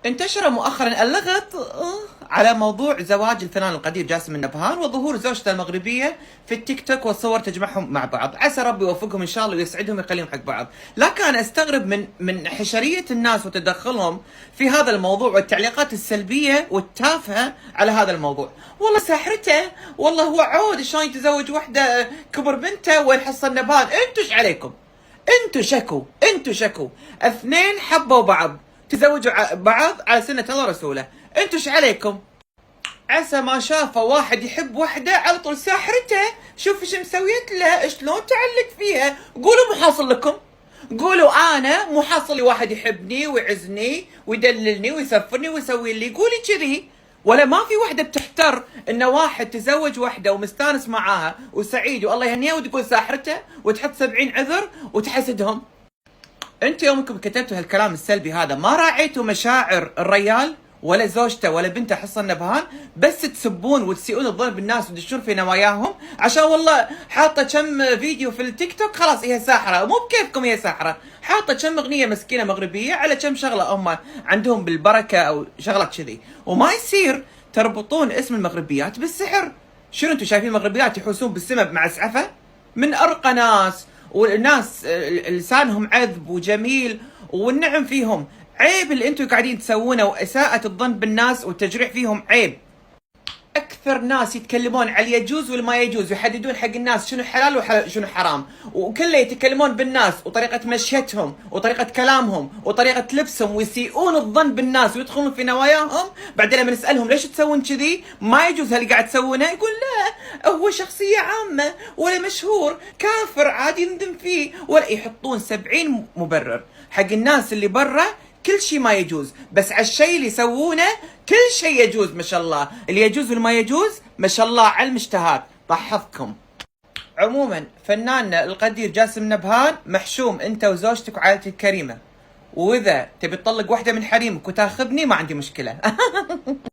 انتشر مؤخرا اللغط على موضوع زواج الفنان القدير جاسم النبهان وظهور زوجته المغربية في التيك توك والصور تجمعهم مع بعض. عسى ربي يوفقهم ان شاء الله ويسعدهم ويخليهم حق بعض. لكن انا استغرب من حشرية الناس وتدخلهم في هذا الموضوع والتعليقات السلبية والتافهة على هذا الموضوع. والله ساحرته، والله هو عود شلون يتزوج وحدة كبر بنته وين حصل نبهان. انتوا ايش عليكم؟ انتوا شكوا اثنين حبوا بعض تزوجوا بعض على سنة الله رسوله. انتوا ايش عليكم؟ عسى ما شافه واحد يحب وحده على طول ساحرته، شوف ايش مسويت له، شلون تعلق فيها. قولوا مو حاصل لكم، قولوا انا مو حاصل لي واحد يحبني ويعزني ويدللني ويسفرني ويسوي لي، قولي كذي. ولا ما في وحده بتحتر ان واحد تزوج وحده ومستانس معاها وسعيد والله يهنيها وتقول ساحرته وتحط 70 عذر وتحسدهم. انتوا يومكم كتبتوا هالكلام السلبي هذا ما راعيتوا مشاعر الريال ولا زوجته ولا بنته حصن نبهان، بس تسبون وتسيئون الظن بالناس وتدشون في نواياهم عشان والله حاطه كم فيديو في التيك توك خلاص هي ساحره. مو بكيفكم هي ساحره، حاطه كم اغنيه مسكينه مغربيه على كم شغله هم عندهم بالبركه او شغلات كذي. وما يصير تربطون اسم المغربيات بالسحر. شنو انتم شايفين المغربيات يحوسون بالسماء مع اسعفه؟ من ارقى ناس والناس لسانهم عذب وجميل والنعم فيهم. عيب اللي انتم قاعدين تسوونه واساءة الظن بالناس والتجريح فيهم عيب. اكثر ناس يتكلمون على اليجوز والما يجوز ويحددون حق الناس شنو حلال وشنو حرام، وكله يتكلمون بالناس وطريقة مشيتهم وطريقة كلامهم وطريقة لبسهم ويسيئون الظن بالناس ويدخلون في نواياهم. بعدين لما نسألهم ليش تسوون كذي ما يجوز هاللي قاعد تسوونه، يقول لا هو شخصية عامة ولا مشهور كافر عادي ندم فيه، ولا يحطون 70 مبرر حق الناس اللي برا. كل شيء ما يجوز، بس على الشيء اللي يسوونه كل شيء يجوز. ما شاء الله اللي يجوز والما يجوز ما شاء الله على المشتهات. طحفكم. عموما فناننا القدير جاسم نبهان محشوم انت وزوجتك وعائلتك الكريمه، واذا تبي تطلق واحده من حريمك وتاخذني ما عندي مشكله.